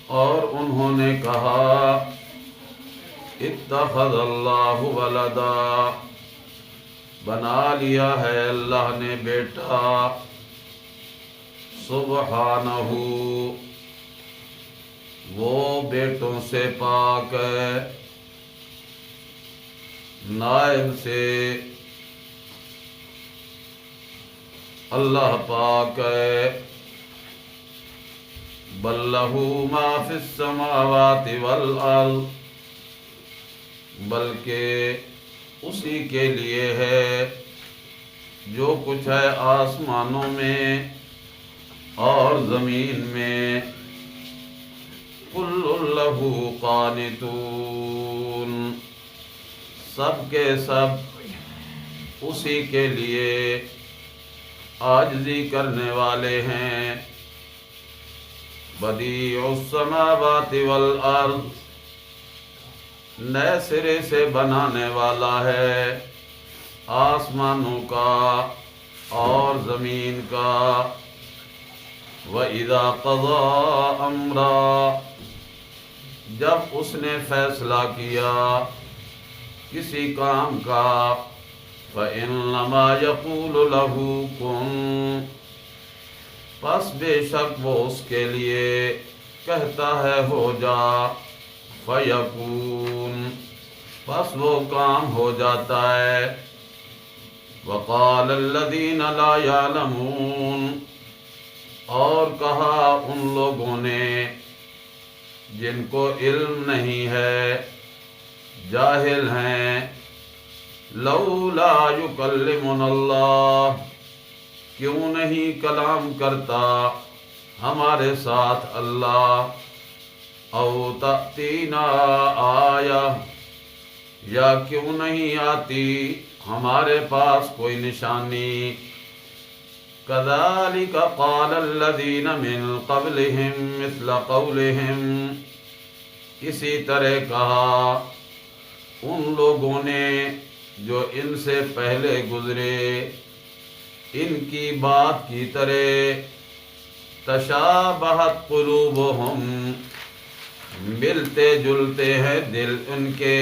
اور انہوں نے کہا اتخذ اللہ ولدا، بنا لیا ہے اللہ نے بیٹا، سبحانہ، وہ بیٹوں سے پاک ہے، نائب سے، اللہ پاک ہے۔ بل لہ ما فی السماوات والارض، بلکہ اسی کے لیے ہے جو کچھ ہے آسمانوں میں اور زمین میں، کل لہ قانتون، سب کے سب اسی کے لیے عاجزی کرنے والے ہیں۔ بدیع السماوات والارض، نئے سرے سے بنانے والا ہے آسمانوں کا اور زمین کا۔ وَإِذَا قَضَىٰ أَمْرًا، جب اس نے فیصلہ کیا کسی کام کا، فَإِنَّمَا يَقُولُ لَهُ كُن، پس بے شک وہ اس کے لیے کہتا ہے ہو جا، فَيَكُونُ، پس وہ کام ہو جاتا ہے۔ وَقَالَ الَّذِينَ لَا يَعْلَمُونَ، اور کہا ان لوگوں نے جن کو علم نہیں ہے، جاہل ہیں، لولا یکلمنا اللہ، کیوں نہیں کلام کرتا ہمارے ساتھ اللہ، او تأتینا آیہ، یا کیوں نہیں آتی ہمارے پاس کوئی نشانی۔ کذالک قال الذین من قبلہم مثل قولہم، اسی طرح کہا ان لوگوں نے جو ان سے پہلے گزرے، ان کی بات کی طرح، تشابہت قلوبہم، ملتے جلتے ہیں دل ان کے،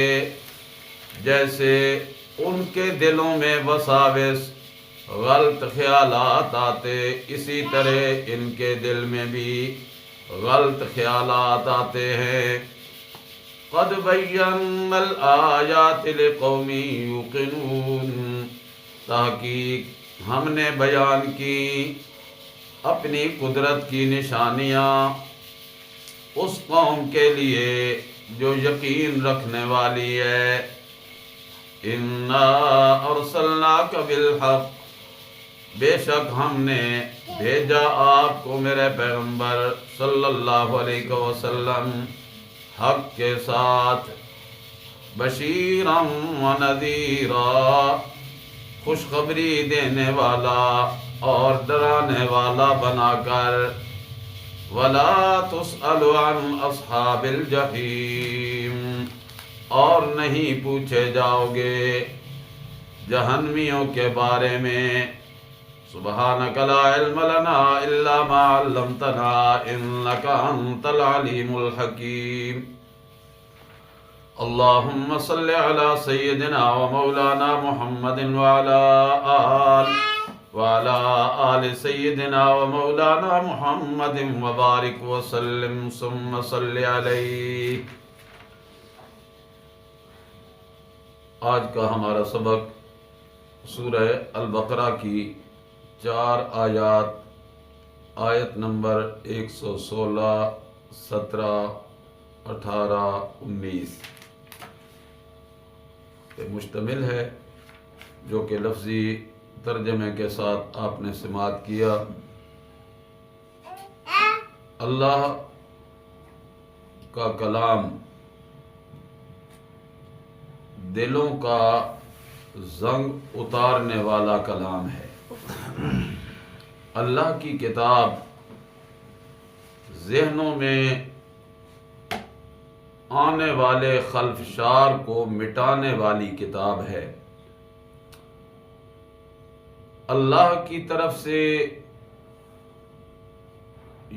جیسے ان کے دلوں میں وساوس، غلط خیالات آتے، اسی طرح ان کے دل میں بھی غلط خیالات آتے ہیں۔ قد بینا الآیات لقوم یوقنون، تحقیق ہم نے بیان کی اپنی قدرت کی نشانیاں اس قوم کے لیے جو یقین رکھنے والی ہے۔ انا ارسلناک بالحق، بے شک ہم نے بھیجا آپ کو میرے پیغمبر صلی اللہ علیہ وسلم حق کے ساتھ، بشیرا و نذیرا، خوشخبری دینے والا اور ڈرانے والا بنا کر۔ ولا تسأل عن اصحاب الجحیم، اور نہیں پوچھے جاؤ گے جہنمیوں کے بارے میں۔ سبحانک لا علم لنا الا ما علمتنا انک انت العلیم الحکیم۔ اللہم صل علی سیدنا و مولانا محمد وعلی آل سیدنا و مولانا محمد وبارک وسلم ثم صل علیہ۔ آج کا ہمارا سبق سورہ البقرہ کی 4 آیات، آیت نمبر 116، 17، 18، 19 پہ مشتمل ہے، جو کہ لفظی ترجمے کے ساتھ آپ نے سماعت کیا۔ اللہ کا کلام دلوں کا زنگ اتارنے والا کلام ہے۔ اللہ کی کتاب ذہنوں میں آنے والے خلفشار کو مٹانے والی کتاب ہے۔ اللہ کی طرف سے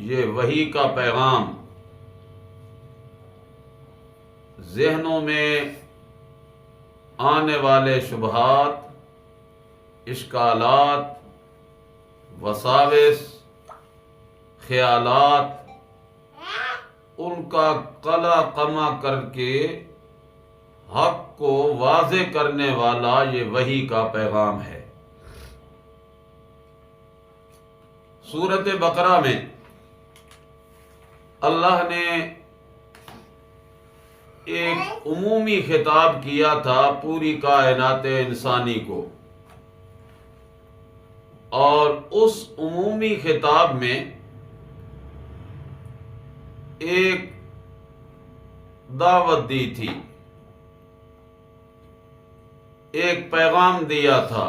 یہ وحی کا پیغام ذہنوں میں آنے والے شبہات، اشکالات، وساوس، خیالات، ان کا قلع قمع کر کے حق کو واضح کرنے والا یہ وحی کا پیغام ہے۔ سورۃ بقرہ میں اللہ نے ایک عمومی خطاب کیا تھا پوری کائنات انسانی کو، اور اس عمومی خطاب میں ایک دعوت دی تھی، ایک پیغام دیا تھا،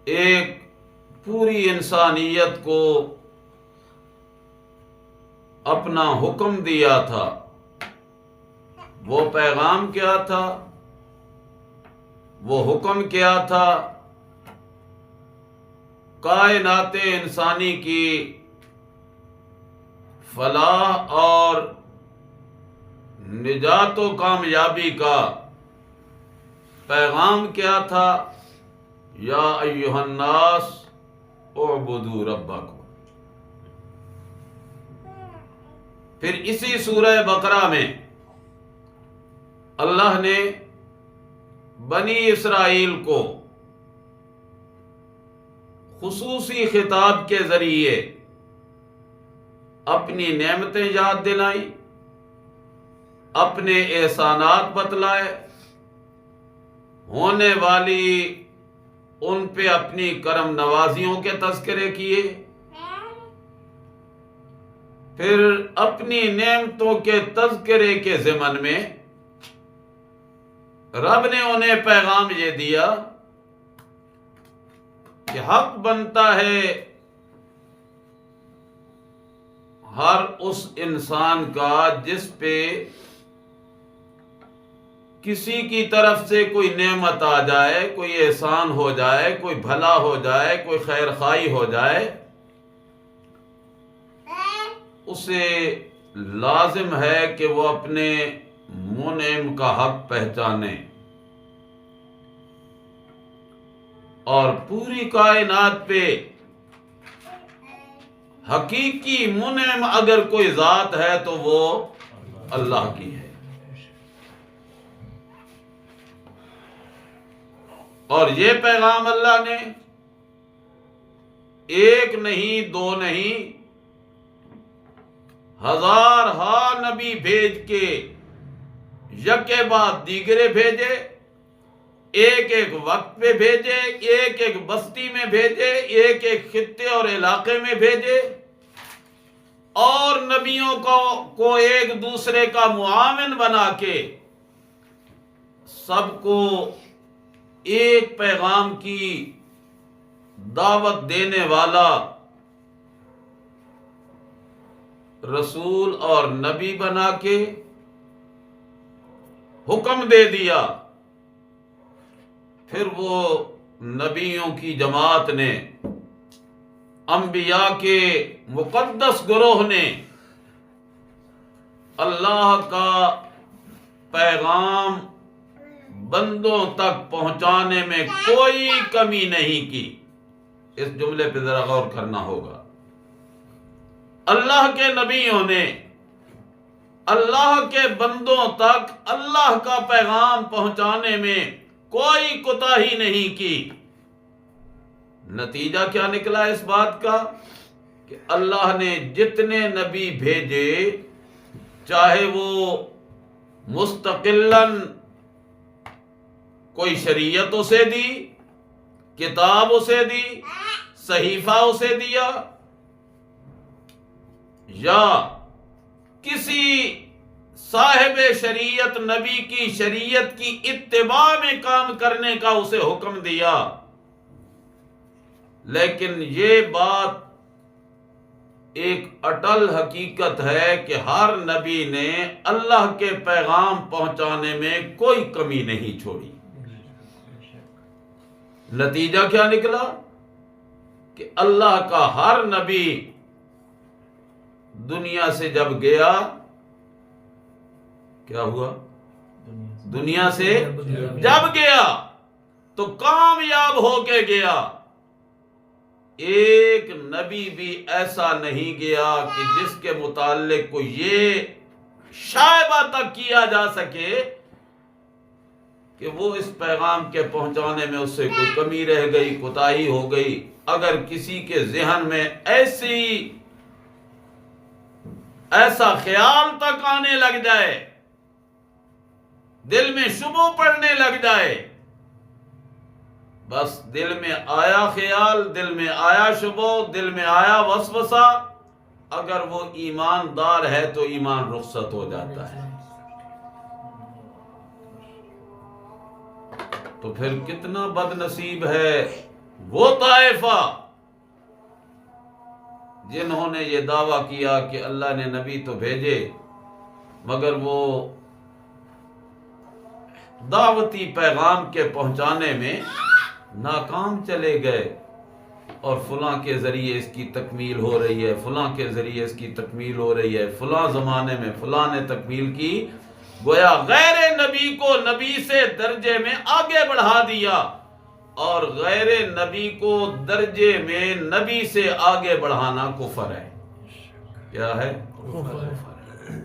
ایک پوری انسانیت کو اپنا حکم دیا تھا۔ وہ پیغام کیا تھا؟ وہ حکم کیا تھا؟ کائنات انسانی کی فلاح اور نجات و کامیابی کا پیغام کیا تھا؟ یا ایھا الناس اعبدوا ربکم۔ پھر اسی سورہ بقرہ میں اللہ نے بنی اسرائیل کو خصوصی خطاب کے ذریعے اپنی نعمتیں یاد دلائیں، اپنے احسانات بتلائے، ہونے والی ان پہ اپنی کرم نوازیوں کے تذکرے کیے، پھر اپنی نعمتوں کے تذکرے کے ضمن میں رب نے انہیں پیغام یہ دیا کہ حق بنتا ہے ہر اس انسان کا جس پہ کسی کی طرف سے کوئی نعمت آ جائے، کوئی احسان ہو جائے، کوئی بھلا ہو جائے، کوئی خیر خواہی ہو جائے، اسے لازم ہے کہ وہ اپنے منعم کا حق پہچانے، اور پوری کائنات پہ حقیقی منعم اگر کوئی ذات ہے تو وہ اللہ کی ہے۔ اور یہ پیغام اللہ نے ایک نہیں، دو نہیں، ہزارہا نبی بھیج کے یکے بعد دیگرے بھیجے، ایک ایک وقت پہ بھیجے، ایک ایک بستی میں بھیجے، ایک ایک خطے اور علاقے میں بھیجے، اور نبیوں کو ایک دوسرے کا معاون بنا کے سب کو ایک پیغام کی دعوت دینے والا رسول اور نبی بنا کے حکم دے دیا۔ پھر وہ نبیوں کی جماعت نے، انبیاء کے مقدس گروہ نے اللہ کا پیغام بندوں تک پہنچانے میں کوئی کمی نہیں کی۔ اس جملے پہ ذرا غور کرنا ہوگا۔ اللہ کے نبیوں نے اللہ کے بندوں تک اللہ کا پیغام پہنچانے میں کوئی کوتاہی نہیں کی۔ نتیجہ کیا نکلا اس بات کا کہ اللہ نے جتنے نبی بھیجے، چاہے وہ مستقلاً کوئی شریعت اسے دی، کتاب اسے دی، صحیفہ اسے دیا، یا کسی صاحب شریعت نبی کی شریعت کی اتباع میں کام کرنے کا اسے حکم دیا، لیکن یہ بات ایک اٹل حقیقت ہے کہ ہر نبی نے اللہ کے پیغام پہنچانے میں کوئی کمی نہیں چھوڑی۔ نتیجہ کیا نکلا کہ اللہ کا ہر نبی دنیا سے جب گیا کیا ہوا؟ دنیا سے جب گیا تو کامیاب ہو کے گیا. ایک نبی بھی ایسا نہیں گیا کہ جس کے متعلق کو یہ شائبہ تک کیا جا سکے کہ وہ اس پیغام کے پہنچانے میں اس سے کوئی کمی رہ گئی، کوتاہی ہو گئی. اگر کسی کے ذہن میں ایسا خیال تک آنے لگ جائے، دل میں شبہ پڑنے لگ جائے، بس دل میں آیا خیال، دل میں آیا شبہ، دل میں آیا وسوسہ، اگر وہ ایماندار ہے تو ایمان رخصت ہو جاتا ہے. تو پھر کتنا بد نصیب ہے وہ طائفہ جنہوں نے یہ دعویٰ کیا کہ اللہ نے نبی تو بھیجے مگر وہ دعوتی پیغام کے پہنچانے میں ناکام چلے گئے، اور فلاں کے ذریعے اس کی تکمیل ہو رہی ہے، فلاں کے ذریعے اس کی تکمیل ہو رہی ہے، فلاں زمانے میں فلاں نے تکمیل کی. گویا غیر نبی کو نبی سے درجے میں آگے بڑھا دیا، اور غیر نبی کو درجے میں نبی سے آگے بڑھانا کفر ہے. کیا ہے؟ کفر ہے.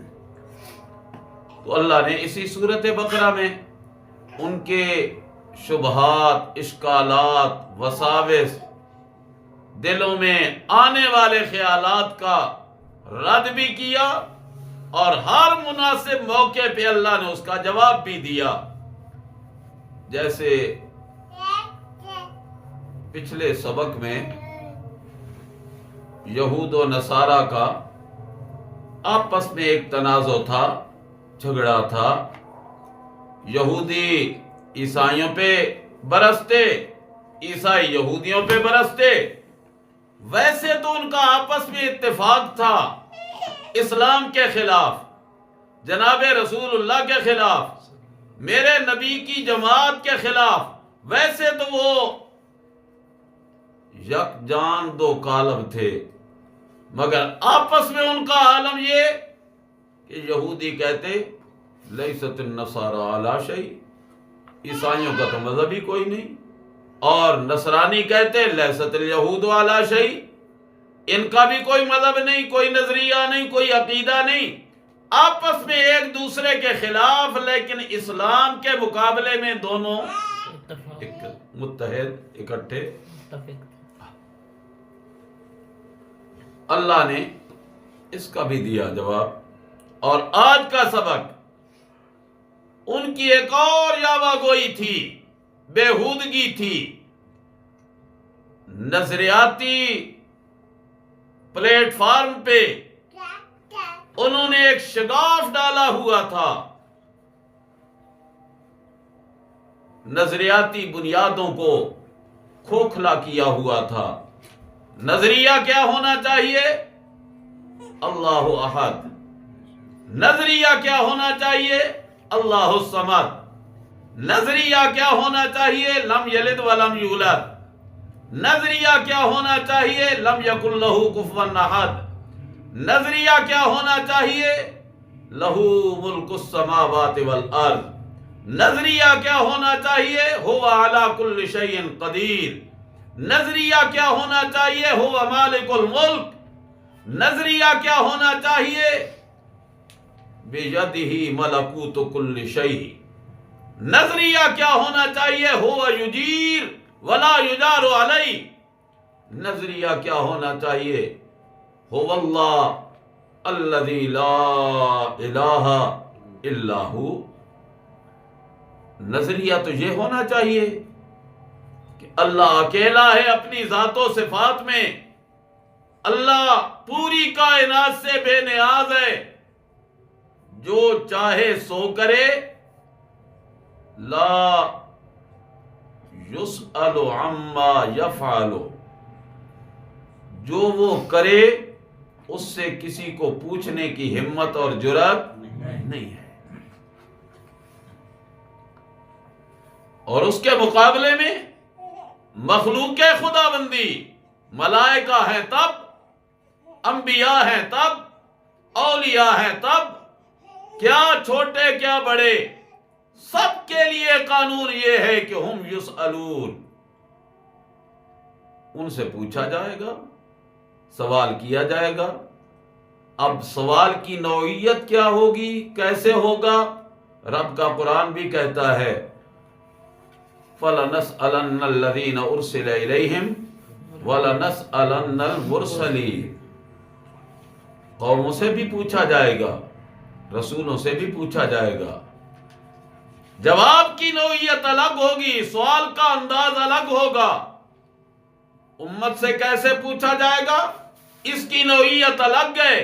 تو اللہ نے اسی سورۃ بقرہ میں ان کے شبہات، اشکالات، وساوس، دلوں میں آنے والے خیالات کا رد بھی کیا، اور ہر مناسب موقع پہ اللہ نے اس کا جواب بھی دیا. جیسے پچھلے سبق میں یہود و نصارہ کا آپس میں ایک تنازع تھا، جھگڑا تھا. یہودی عیسائیوں پہ برستے، عیسائی یہودیوں پہ برستے. ویسے تو ان کا آپس میں اتفاق تھا اسلام کے خلاف، جناب رسول اللہ کے خلاف، میرے نبی کی جماعت کے خلاف. ویسے تو وہ یکجان دو کالب تھے، مگر آپس میں ان کا عالم یہ کہ یہودی کہتے لیست النصارى علی شیء، عیسائیوں کا تو مذہب ہی کوئی نہیں، اور نصرانی کہتے لیست الیہود علی شیء، ان کا بھی کوئی مذہب نہیں، کوئی نظریہ نہیں، کوئی عقیدہ نہیں. آپس میں ایک دوسرے کے خلاف، لیکن اسلام کے مقابلے میں دونوں متحد، اکٹھے. اللہ نے اس کا بھی دیا جواب. اور آج کا سبق ان کی ایک اور یاوہ گوئی تھی، بےہودگی تھی. نظریاتی پلیٹ فارم پہ انہوں نے ایک شگاف ڈالا ہوا تھا، نظریاتی بنیادوں کو کھوکھلا کیا ہوا تھا. نظریہ کیا ہونا چاہیے؟ اللہ احد. نظریہ کیا ہونا چاہیے؟ اللہ الصمد. نظریہ کیا ہونا چاہیے؟ لم یلد ولم یولد. نظریہ کیا ہونا چاہیے؟ لم یکن لہ کفوا احد. نظریہ کیا ہونا چاہیے؟ لہ ملک السماوات والارض. نظریہ کیا ہونا چاہیے؟ هو علی کل شیء قدیر. نظریہ کیا ہونا چاہیے؟ هو مالک الملک. نظریہ کیا ہونا چاہیے؟ بیدہ ملکوت کل شیء. نظریہ کیا ہونا چاہیے؟ هو یجیر ولا یجار علیہ. نظریہ کیا ہونا چاہیے؟ هو اللہ الذی لا الہ الا ہو. نظریہ تو یہ ہونا چاہیے کہ اللہ اکیلا ہے اپنی ذات و صفات میں، اللہ پوری کائنات سے بے نیاز ہے، جو چاہے سو کرے. لا یسأل عما یفعل. جو وہ کرے اس سے کسی کو پوچھنے کی ہمت اور جرأت نہیں ہے. اور اس کے مقابلے میں مخلوق خدا بندی، ملائکہ ہیں تب، انبیاء ہیں تب، اولیاء ہیں تب، کیا چھوٹے کیا بڑے، سب کے لیے قانون یہ ہے کہ ہم یسألون، ان سے پوچھا جائے گا، سوال کیا جائے گا۔ اب سوال کی نوعیت کیا ہوگی، کیسے ہوگا؟ رب کا قرآن بھی کہتا ہے فَلَنَسْأَلَنَّ الَّذِينَ أُرْسِلَ إِلَيْهِمْ وَلَنَسْأَلَنَّ الْمُرْسَلِينَ، قوموں سے بھی پوچھا جائے گا، رسولوں سے بھی پوچھا جائے گا۔ جواب کی نوعیت الگ ہوگی، سوال کا انداز الگ ہوگا۔ امت سے کیسے پوچھا جائے گا، اس کی نوعیت الگ ہے۔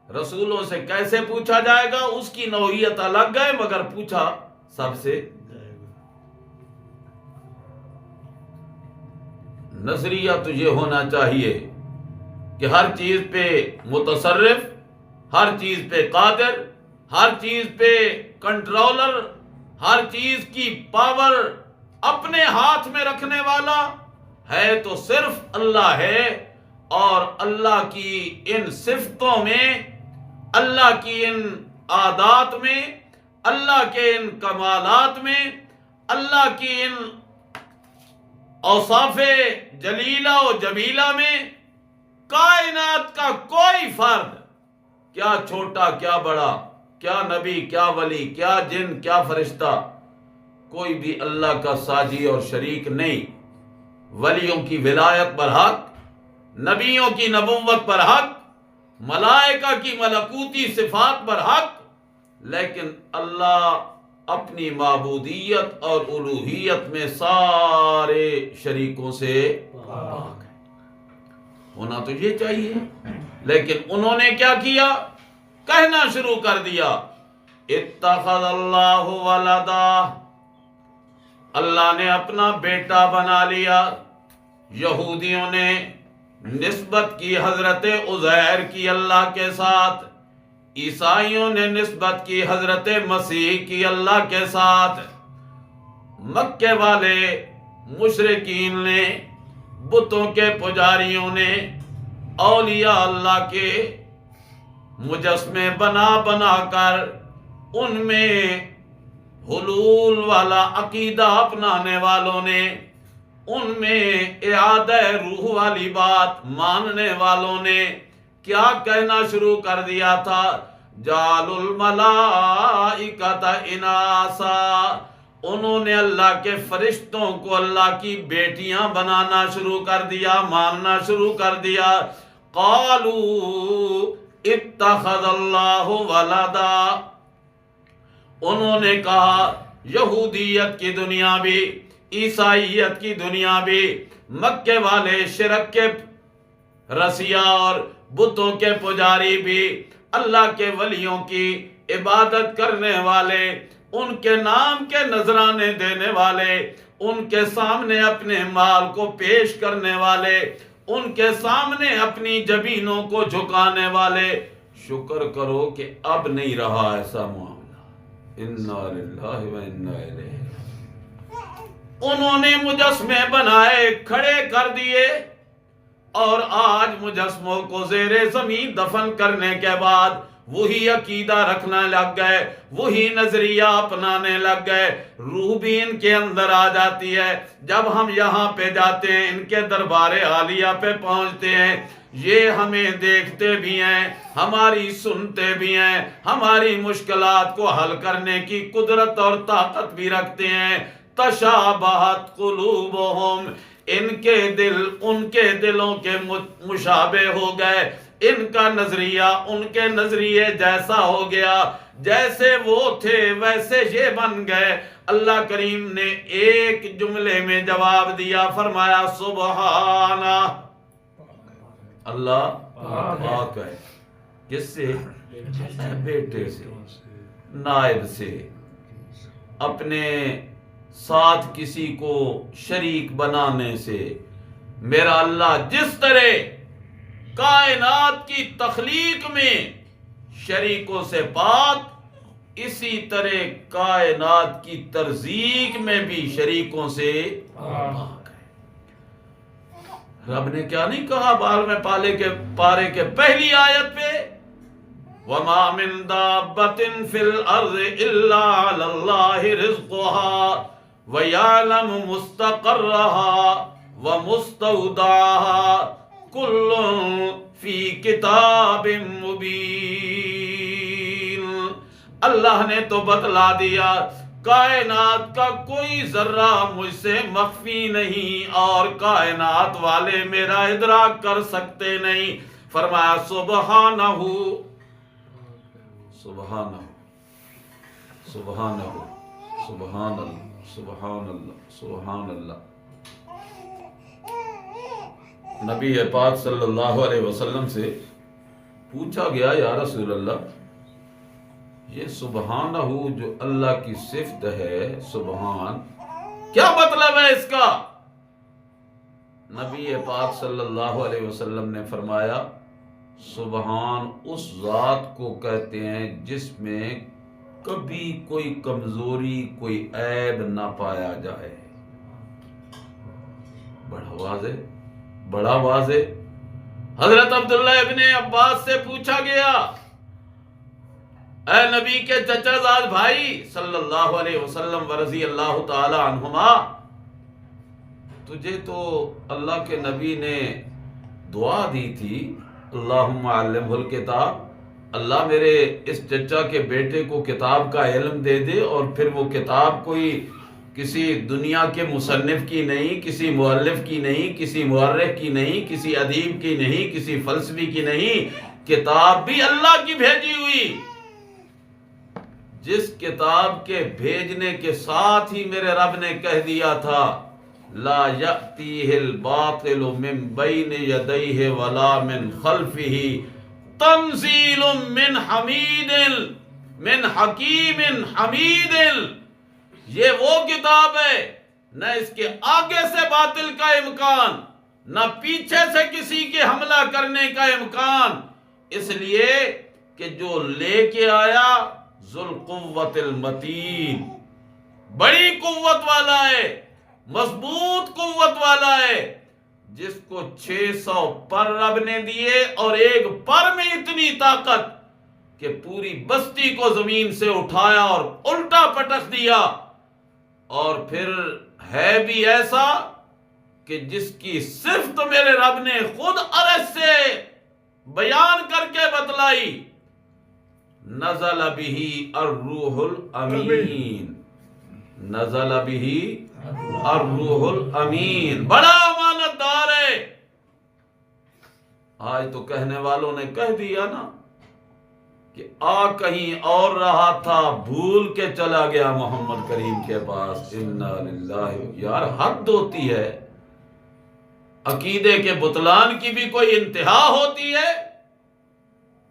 رسولوں سے کیسے پوچھا جائے گا، اس کی نوعیت الگ ہے، مگر پوچھا سب سے۔ نظریہ تو یہ ہونا چاہیے کہ ہر چیز پہ متصرف، ہر چیز پہ قادر، ہر چیز پہ کنٹرولر، ہر چیز کی پاور اپنے ہاتھ میں رکھنے والا ہے تو صرف اللہ ہے، اور اللہ کی ان صفتوں میں، اللہ کی ان عادات میں، اللہ کے ان کمالات میں، اللہ کی ان اوصاف جلیلہ و جمیلہ میں کائنات کا کوئی فرد، کیا چھوٹا کیا بڑا، کیا نبی کیا ولی، کیا جن کیا فرشتہ، کوئی بھی اللہ کا ساجی اور شریک نہیں۔ ولیوں کی ولایت پر حق، نبیوں کی نبوت پر حق، ملائکہ کی ملکوتی صفات پر حق، لیکن اللہ اپنی معبودیت اور الوہیت میں سارے شریکوں سے پاک ہے۔ ہونا تو یہ چاہیے، لیکن انہوں نے کیا کیا؟ کہنا شروع کر دیا اتخذ اللہ ولدا، اللہ نے اپنا بیٹا بنا لیا۔ یہودیوں نے نسبت کی حضرت عزیر کی اللہ کے ساتھ، عیسائیوں نے نسبت کی حضرت مسیح کی اللہ کے ساتھ، مکے والے مشرکین نے، بتوں کے پجاریوں نے اولیاء اللہ کے مجسمے بنا بنا کر ان میں حلول والا عقیدہ اپنانے والوں نے، ان میں اعادہ روح والی بات ماننے والوں نے کیا کہنا شروع کر دیا تھا؟ جعل الملائکۃ اناسا، انہوں نے اللہ کے فرشتوں کو اللہ کی بیٹیاں بنانا شروع کر دیا، ماننا شروع کر دیا۔ قالوا اتخذ اللہ ولدا، انہوں نے کہا، یہودیت کی دنیا بھی، عیسائیت کی دنیا بھی، مکے والے شرک کے رسیا اور بتوں کے پجاری بھی، اللہ کے ولیوں کی عبادت کرنے والے، ان کے نام کے نذرانے دینے والے، ان کے سامنے اپنے مال کو پیش کرنے والے، ان کے سامنے اپنی جبینوں کو جھکانے والے، شکر کرو کہ اب نہیں رہا ایسا معاملہ۔ انا للہ و انا الیہ، انہوں نے مجسمے بنائے، کھڑے کر دیے، اور آج مجسموں کو زیر زمین دفن کرنے کے بعد وہی عقیدہ رکھنا لگ گئے، وہی نظریہ اپنانے لگ گئے۔ روح بھی ان کے اندر آ جاتی ہے، جب ہم یہاں پہ جاتے ہیں، ان کے دربار عالیہ پہ پہنچتے ہیں، یہ ہمیں دیکھتے بھی ہیں، ہماری سنتے بھی ہیں، ہماری مشکلات کو حل کرنے کی قدرت اور طاقت بھی رکھتے ہیں۔ تشابہت قلوبہم، ان کے دل ان کے دلوں کے مشابہ ہو گئے، ان کا نظریہ ان کے نظریے جیسا ہو گیا، جیسے وہ تھے ویسے یہ بن گئے۔ اللہ کریم نے ایک جملے میں جواب دیا، فرمایا سبحانہ، اللہ پاک ہے۔ کس سے؟ بیٹے سے، نائب سے، اپنے ساتھ کسی کو شریک بنانے سے۔ میرا اللہ جس طرح کائنات کی تخلیق میں شریکوں سے پاک، اسی طرح کائنات کی ترزیق میں بھی شریکوں سے پاک ہے۔ رب نے کیا نہیں کہا بال میں پارے کے پہلی آیت پہ؟ وما من دابۃ فی الارض الا علی اللہ رزقها ویعلم مستقرها ومستودعها کل فی کتاب مبین۔ اللہ نے تو بتلا دیا کائنات کا کوئی ذرہ مجھ سے مخفی نہیں اور کائنات والے میرا ادراک کر سکتے نہیں۔ فرمایا سبحانہ سبحانہ سبحانہ سبحان اللہ سبحان اللہ سبحان اللہ۔ نبی پاک صلی اللہ علیہ وسلم سے پوچھا گیا یا رسول اللہ یہ سبحانہ جو اللہ کی صفت ہے، سبحان کیا مطلب ہے اس کا؟ نبی پاک صلی اللہ علیہ وسلم نے فرمایا سبحان اس ذات کو کہتے ہیں جس میں کبھی کوئی کمزوری کوئی عیب نہ پایا جائے۔ بڑا واضح۔ حضرت عبداللہ ابن عباس سے پوچھا گیا اے نبی کے چچا زاد بھائی صلی اللہ علیہ وسلم ورضی اللہ تعالی عنہما، تجھے تو اللہ کے نبی نے دعا دی تھی اللہم علمہ الکتاب، اللہ میرے اس چچا کے بیٹے کو کتاب کا علم دے دے، اور پھر وہ کتاب کوئی کسی دنیا کے مصنف کی نہیں، کسی مؤلف کی نہیں، کسی مورخ کی نہیں، کسی ادیب کی نہیں، کسی فلسفی کی نہیں، کتاب بھی اللہ کی بھیجی ہوئی، جس کتاب کے بھیجنے کے ساتھ ہی میرے رب نے کہہ دیا تھا لا یأتیہ الباطل من بین یدیہ ولا من خلفہ تنزیل من حکیم حمید۔ یہ وہ کتاب ہے نہ اس کے آگے سے باطل کا امکان، نہ پیچھے سے کسی کے حملہ کرنے کا امکان، اس لیے کہ جو لے کے آیا ذو القوت المتین، بڑی قوت والا ہے، مضبوط قوت والا ہے، جس کو 600 پر رب نے دیے اور ایک پر میں اتنی طاقت کہ پوری بستی کو زمین سے اٹھایا اور الٹا پٹک دیا، اور پھر ہے بھی ایسا کہ جس کی صرف تو میرے رب نے خود عرش سے بیان کر کے بتلائی نزل بہ الروح الامین، نزل بہ الروح الامین، بڑا امانت دار ہے۔ آج تو کہنے والوں نے کہہ دیا نا کہ کہیں اور رہا تھا، بھول کے چلا گیا محمد کریم کے پاس۔ انا للہ، یار حد ہوتی ہے، عقیدے کے بطلان کی بھی کوئی انتہا ہوتی ہے۔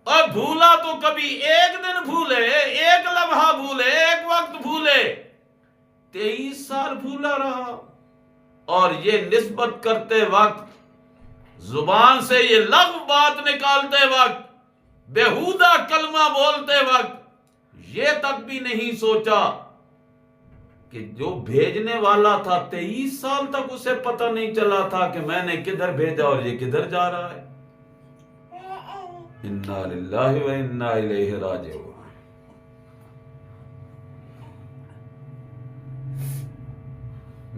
اور بھولا تو کبھی ایک دن بھولے، ایک لمحہ بھولے، ایک وقت بھولے، 23 سال بھولا رہا۔ اور یہ نسبت کرتے وقت، زبان سے یہ لغو بات نکالتے وقت، بیہودہ کلمہ بولتے وقت یہ تک بھی نہیں سوچا کہ جو بھیجنے والا تھا 23 سال تک اسے پتہ نہیں چلا تھا کہ میں نے کدھر بھیجا اور یہ کدھر جا رہا ہے۔ انا للہ و انا الیہ راجعون۔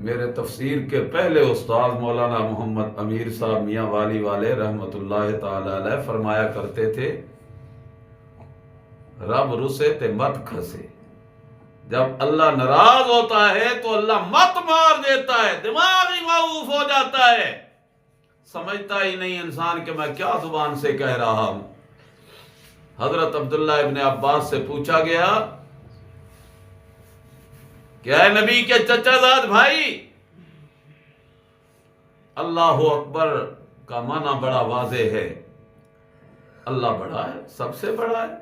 میرے تفسیر کے پہلے استاد مولانا محمد امیر صاحب میاں والی والے رحمت اللہ تعالی علیہ فرمایا کرتے تھے رب رسے تے مت کھسے۔ جب اللہ ناراض ہوتا ہے تو اللہ مت مار دیتا ہے، دماغ ہی معوف ہو جاتا ہے، سمجھتا ہی نہیں انسان کہ میں کیا زبان سے کہہ رہا ہوں۔ حضرت عبداللہ ابن عباس سے پوچھا گیا کہ اے نبی کے چچا زاد بھائی، اللہ اکبر کا معنی بڑا واضح ہے، اللہ بڑا ہے، سب سے بڑا ہے۔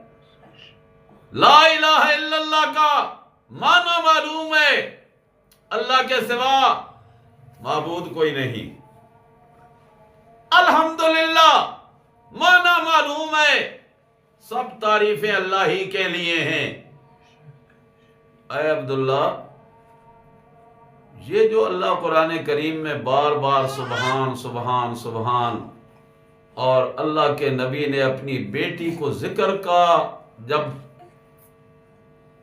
لا الہ الا اللہ کا معنی معلوم ہے، اللہ کے سوا معبود کوئی نہیں۔ الحمدللہ معنی معلوم ہے، سب تعریفیں اللہ ہی کے لیے ہیں۔ اے عبداللہ، یہ جو اللہ قرآن کریم میں بار بار سبحان سبحان سبحان اور اللہ کے نبی نے اپنی بیٹی کو ذکر کا جب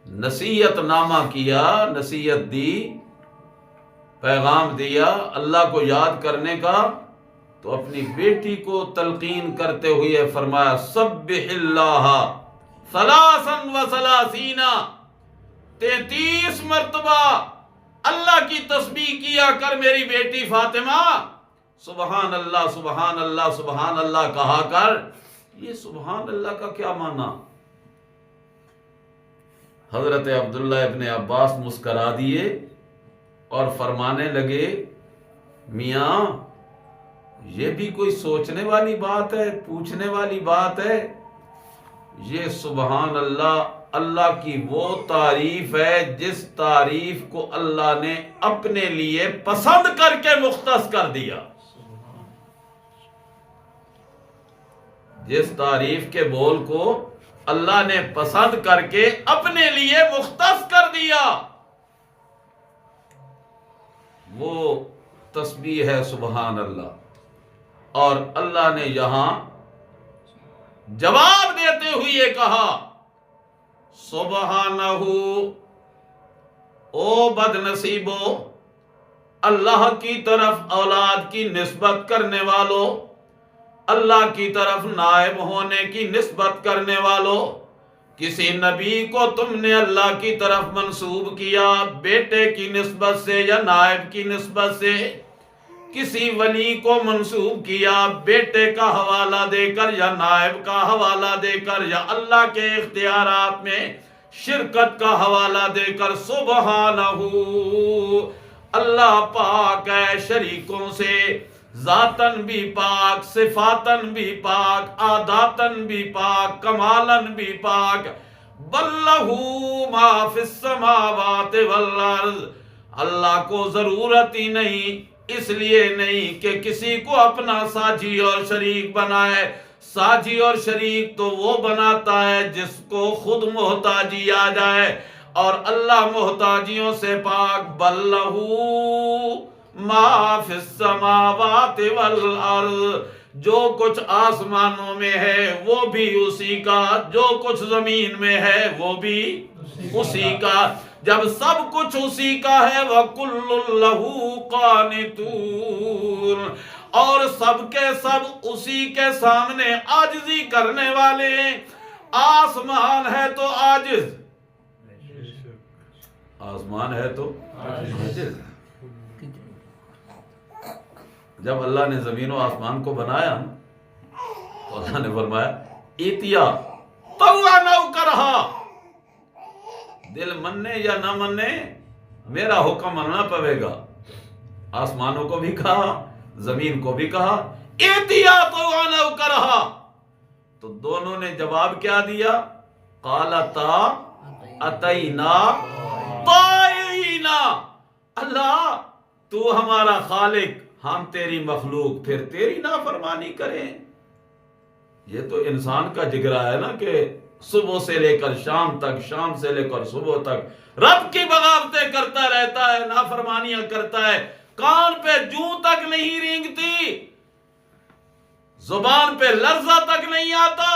نصیحت نامہ کیا، نصیحت دی، پیغام دیا اللہ کو یاد کرنے کا، تو اپنی بیٹی کو تلقین کرتے ہوئے فرمایا سبح اللہ ثلاثا و ثلاثین، 33 مرتبہ اللہ کی تسبیح کیا کر میری بیٹی فاطمہ، سبحان اللہ سبحان اللہ سبحان اللہ کہا کر۔ یہ سبحان اللہ کا کیا معنی؟ حضرت عبداللہ ابن عباس مسکرا دیے اور فرمانے لگے میاں یہ بھی کوئی سوچنے والی بات ہے، پوچھنے والی بات ہے؟ یہ سبحان اللہ اللہ کی وہ تعریف ہے جس تعریف کو اللہ نے اپنے لیے پسند کر کے مختص کر دیا، جس تعریف کے بول کو اللہ نے پسند کر کے اپنے لیے مختص کر دیا، وہ تسبیح ہے سبحان اللہ۔ اور اللہ نے یہاں جواب دیتے ہوئے کہا سبحانہ، او بد نصیبو، اللہ کی طرف اولاد کی نسبت کرنے والوں، اللہ کی طرف نائب ہونے کی نسبت کرنے والوں، کسی نبی کو تم نے اللہ کی طرف منسوب کیا بیٹے کی نسبت سے یا نائب کی نسبت سے، کسی ولی کو منسوب کیا بیٹے کا حوالہ دے کر یا نائب کا حوالہ دے کر یا اللہ کے اختیارات میں شرکت کا حوالہ دے کر، سبحانہ اللہ پاک ہے شریکوں سے، ذاتن بھی پاک، صفاتن بھی پاک، عاداتن بھی پاک، کمالن بھی پاک، بل لہو ما فی السماوات والارض، اللہ کو ضرورت ہی نہیں، اس لیے نہیں کہ کسی کو اپنا ساجی اور شریک بنائے، ساجی اور شریک تو وہ بناتا ہے جس کو خود محتاجی آ جائے، اور اللہ محتاجیوں سے پاک، بل لہو ما فی السماوات والارض، جو کچھ آسمانوں میں ہے وہ بھی اسی کا، جو کچھ زمین میں ہے وہ بھی اسی کا۔ جب سب کچھ اسی کا ہے وَكُلٌّ لَهُ قَانِتُونَ، اور سب کے سب اسی کے سامنے عاجزی کرنے والے ہیں۔ آسمان ہے تو عاجز، آسمان ہے تو عاجز۔ جب اللہ نے زمین و آسمان کو بنایا تو اللہ نے فرمایا ایتیا طوعاً او کرہا، دل مننے یا نہ مننے میرا حکم مننا پڑے گا۔ آسمانوں کو بھی کہا، زمین کو بھی کہا ایتیا طوعاً او کرہا، تو دونوں نے جواب کیا دیا؟ قالتا اتینا طائعین، اللہ تو ہمارا خالق، ہم تیری مخلوق، پھر تیری نافرمانی کریں۔ یہ تو انسان کا جگرا ہے نا کہ صبح سے لے کر شام تک، شام سے لے کر صبح تک رب کی بغاوتیں کرتا رہتا ہے، نافرمانیاں کرتا ہے، کان پہ جوں تک نہیں رینگتی، زبان پہ لرزہ تک نہیں آتا،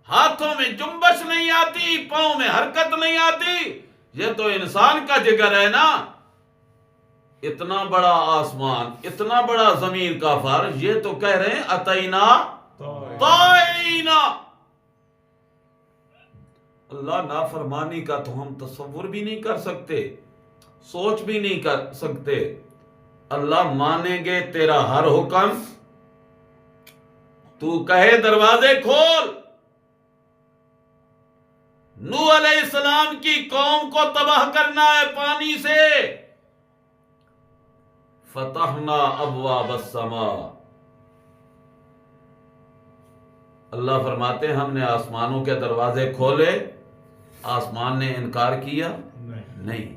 ہاتھوں میں جنبش نہیں آتی، پاؤں میں حرکت نہیں آتی۔ یہ تو انسان کا جگر ہے نا۔ اتنا بڑا آسمان، اتنا بڑا زمین کا فرش، یہ تو کہہ رہے ہیں اتینا طائعین۔ اللہ نافرمانی کا تو ہم تصور بھی نہیں کر سکتے، سوچ بھی نہیں کر سکتے۔ اللہ مانیں گے تیرا ہر حکم، تو کہے دروازے کھول۔ نوح علیہ السلام کی قوم کو تباہ کرنا ہے پانی سے، فتحنا ابواب السماء، اللہ فرماتے ہیں ہم نے آسمانوں کے دروازے کھولے، آسمان نے انکار کیا نہیں۔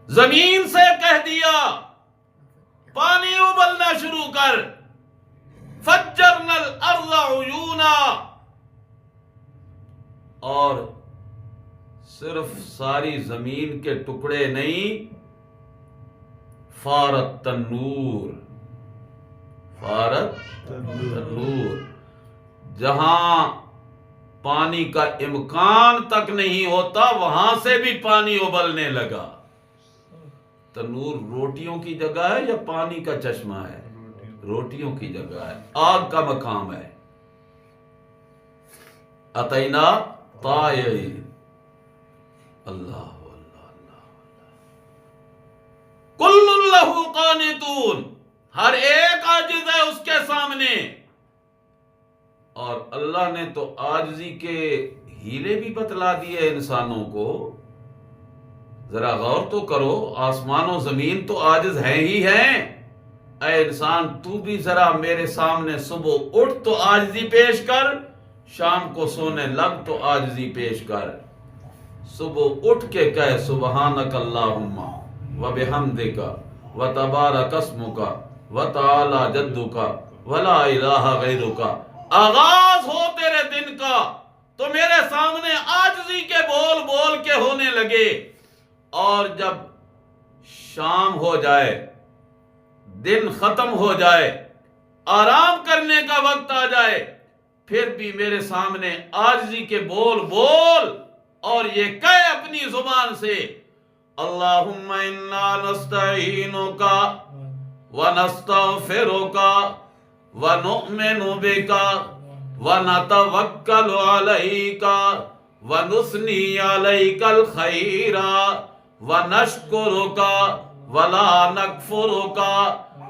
زمین سے کہہ دیا پانی ابلنا شروع کر، فجرنا الارض عیونا، اور صرف ساری زمین کے ٹکڑے نہیں، فارت تنور، فارت تنور، جہاں پانی کا امکان تک نہیں ہوتا وہاں سے بھی پانی ابلنے لگا۔ تنور روٹیوں کی جگہ ہے یا پانی کا چشمہ ہے؟ روٹیوں کی جگہ ہے، آگ کا مقام ہے۔ اتینا طائعین، اللہ اللہ اللہ، کل لہ قانتون، ہر ایک عاجز ہے اس کے سامنے۔ اور اللہ نے تو عاجزی کے ہیلے بھی بتلا دیے انسانوں کو، ذرا غور تو کرو، آسمان و زمین تو عاجز ہیں ہی ہیں۔ اے انسان تو بھی ذرا میرے سامنے صبح اٹھ تو عاجزی پیش کر، شام کو سونے لگ تو عاجزی پیش کر۔ صبح اٹھ کے کہے سبحانک اللہم وبحمدک وتبارک اسمک وتعالی جدک ولا الہ غیرک۔ آغاز ہو تیرے دن کا تو میرے سامنے عاجزی کے بول بول کے ہونے لگے، اور جب شام ہو جائے، دن ختم ہو جائے، آرام کرنے کا وقت آ جائے، پھر بھی میرے سامنے عاجزی کے بول بول، اور یہ کہے اپنی زبان سے اللہم انا نستعینک ونستغفرک ونؤمن بک ونتوکل علیک ونثنی علیک الخیر ونشکرک ولا نکفرک۔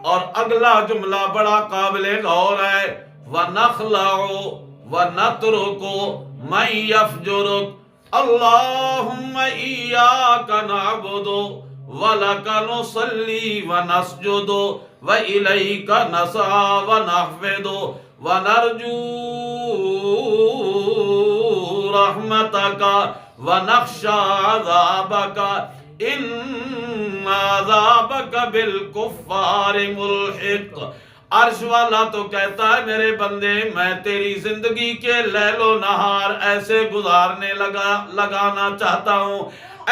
اور اگلا جملہ بڑا قابل غور ہے، وَنَخْلَعُ وَنَتْرُكُ مَنْ يَفْجُرُكَ اللہم ایاک نعبد وَلَكَ نُصَلِّي وَنَسْجُدُ وَإِلَيْكَ نَسْعَى وَنَحْفِدُ وَنَرْجُو رَحْمَتَكَ وَنَخْشَى عَذَابَكَ إِنَّ عَذَابَكَ بِالْكُفَّارِ مُلْحِقٌ۔ عرش والا تو کہتا ہے میرے بندے میں تیری زندگی کے لیل و نہار ایسے گزارنے لگانا چاہتا ہوں،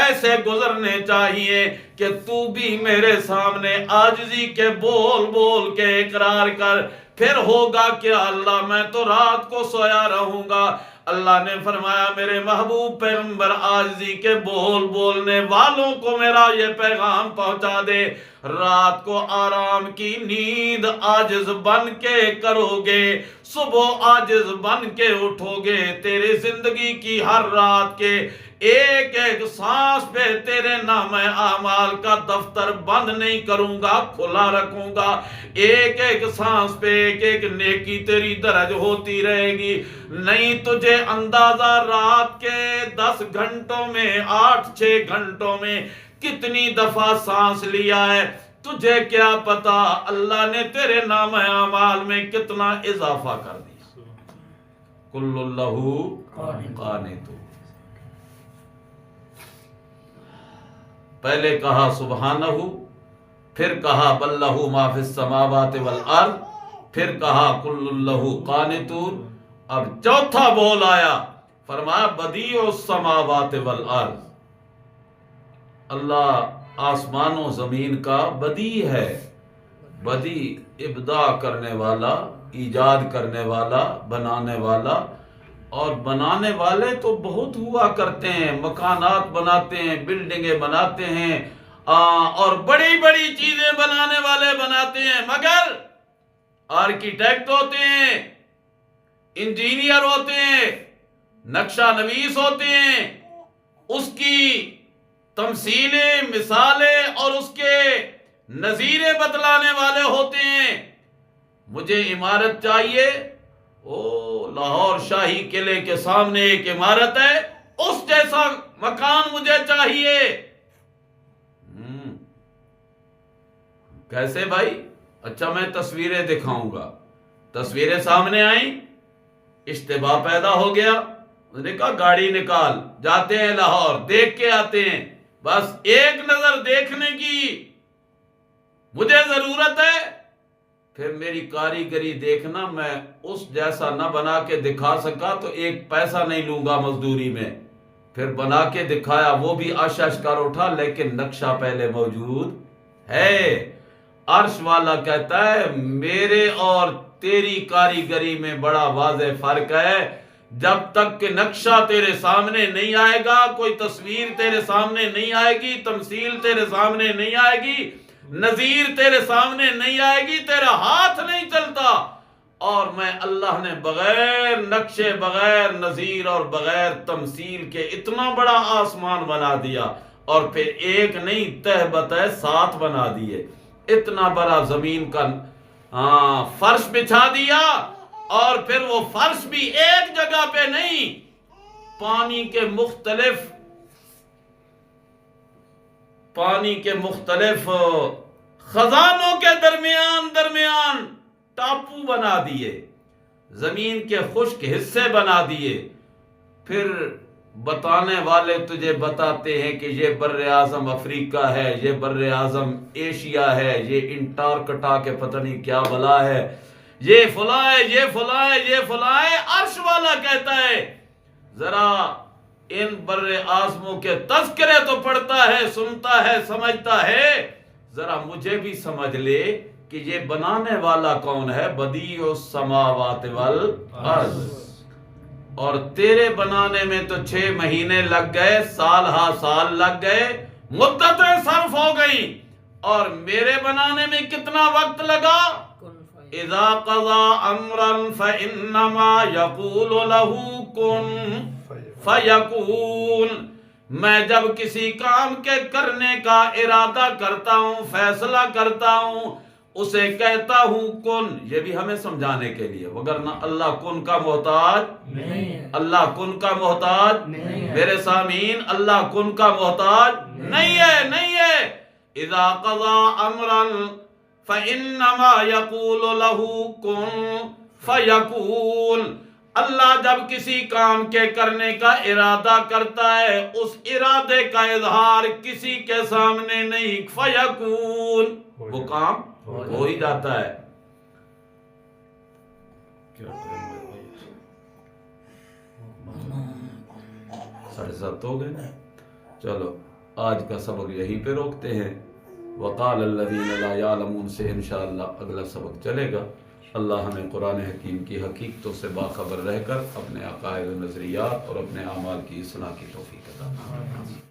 ایسے گزرنے چاہیے کہ تو بھی میرے سامنے عاجزی کے بول بول کے اقرار کر۔ پھر ہوگا کیا اللہ، میں تو رات کو سویا رہوں گا۔ اللہ نے فرمایا میرے محبوب پیغمبر عاجزی کے بول بولنے والوں کو میرا یہ پیغام پہنچا دے، رات کو آرام کی نیند عاجز بن کے کرو گے، صبح عاجز بن کے اٹھو گے، تیری زندگی کی ہر رات کے ایک ایک سانس پہ تیرے نام اعمال کا دفتر بند نہیں کروں گا، کھلا رکھوں گا۔ ایک ایک سانس پہ ایک ایک نیکی تیری درج ہوتی رہے گی۔ نہیں تجھے اندازہ رات کے 10 گھنٹوں میں 8-6 گھنٹوں میں کتنی دفعہ سانس لیا ہے، تجھے کیا پتا اللہ نے تیرے نام اعمال میں کتنا اضافہ کر دیا۔ کل اللہ قانت۔ پہلے کہا سبحانہ، پھر کہا بل لہ ما فی السماوات والارض، پھر کہا کل اللہ قانتون، اب چوتھا بول آیا، فرمایا بدیع السماوات والارض۔ اللہ آسمان و زمین کا بدیع ہے، بدیع ابداع کرنے والا، ایجاد کرنے والا، بنانے والا۔ اور بنانے والے تو بہت ہوا کرتے ہیں، مکانات بناتے ہیں، بلڈنگیں بناتے ہیں، اور بڑی بڑی چیزیں بنانے والے بناتے ہیں، مگر آرکیٹیکٹ ہوتے ہیں، انجینئر ہوتے ہیں، نقشہ نویس ہوتے ہیں، اس کی تمثیلیں، مثالیں اور اس کے نظیرے بتلانے والے ہوتے ہیں۔ مجھے عمارت چاہیے، لاہور شاہی قلعے کے سامنے ایک عمارت ہے، اس جیسا مکان مجھے چاہیے۔ کیسے بھائی؟ اچھا میں تصویریں دکھاؤں گا۔ تصویریں سامنے آئیں، اشتباہ پیدا ہو گیا، اس نے کہا گاڑی نکال، جاتے ہیں لاہور، دیکھ کے آتے ہیں، بس ایک نظر دیکھنے کی مجھے ضرورت ہے، پھر میری کاریگری دیکھنا، میں اس جیسا نہ بنا کے دکھا سکا تو ایک پیسہ نہیں لوں گا مزدوری میں۔ پھر بنا کے دکھایا، وہ بھی آشش کر اٹھا، لیکن نقشہ پہلے موجود ہے۔ عرش والا کہتا ہے میرے اور تیری کاریگری میں بڑا واضح فرق ہے. جب تک کہ نقشہ تیرے سامنے نہیں آئے گا، کوئی تصویر تیرے سامنے نہیں آئے گی، تمثیل تیرے سامنے نہیں آئے گی، نظیر تیرے سامنے نہیں آئے گی، تیرا ہاتھ نہیں چلتا. اور میں اللہ نے بغیر نقشے، بغیر نظیر اور بغیر تمثیل کے اتنا بڑا آسمان بنا دیا، اور پھر ایک نہیں تہ بتہ 7 بنا دیے. اتنا بڑا زمین کا فرش بچھا دیا، اور پھر وہ فرش بھی ایک جگہ پہ نہیں، پانی کے مختلف خزانوں کے درمیان ٹاپو بنا دیے، زمین کے خشک حصے بنا دیے. پھر بتانے والے تجھے بتاتے ہیں کہ یہ بر اعظم افریقہ ہے، یہ بر اعظم ایشیا ہے، یہ انٹارکٹا کے پتہ نہیں کیا بلا ہے، یہ فلاں ہے، یہ فلاں ہے، یہ فلاں ہے. عرش والا کہتا ہے ذرا ان بر اعظموں کے تذکرے تو پڑھتا ہے، سنتا ہے، سمجھتا ہے، ذرا مجھے بھی سمجھ لے کہ یہ بنانے والا کون ہے. بدیع السماوات والارض. اور تیرے بنانے میں تو 6 مہینے لگ گئے، سال ہا سال لگ گئے، مدتیں صرف ہو گئیں. اور میرے بنانے میں کتنا وقت لگا؟ اذا قضا امرا فانما يقول له كن فيكون. میں جب کسی کام کے کرنے کا ارادہ کرتا ہوں، فیصلہ کرتا ہوں، اسے کہتا ہوں کن. یہ بھی ہمیں سمجھانے کے لیے، وگرنہ اللہ کن کا محتاج نہیں ہے. اللہ کن کا محتاج نہیں ہے. میرے سامعین، اللہ کن کا محتاج نہیں ہے. اذا قضا امرا فانما يقول له كن فيكون. اللہ جب کسی کام کے کرنے کا ارادہ کرتا ہے، اس ارادے کا اظہار کسی کے سامنے نہیں، فیکون، وہ کام ہو ہی جاتا ہے. ساڑھے 7 ہو گئے. چلو آج کا سبق یہیں پہ روکتے ہیں. وقال الذین لا یعلمون سے انشاءاللہ اگلا سبق چلے گا. اللہ ہمیں قرآن حکیم کی حقیقتوں سے باخبر رہ کر اپنے عقائد و نظریات اور اپنے اعمال کی اصلاح کی توفیق عطا فرمائے.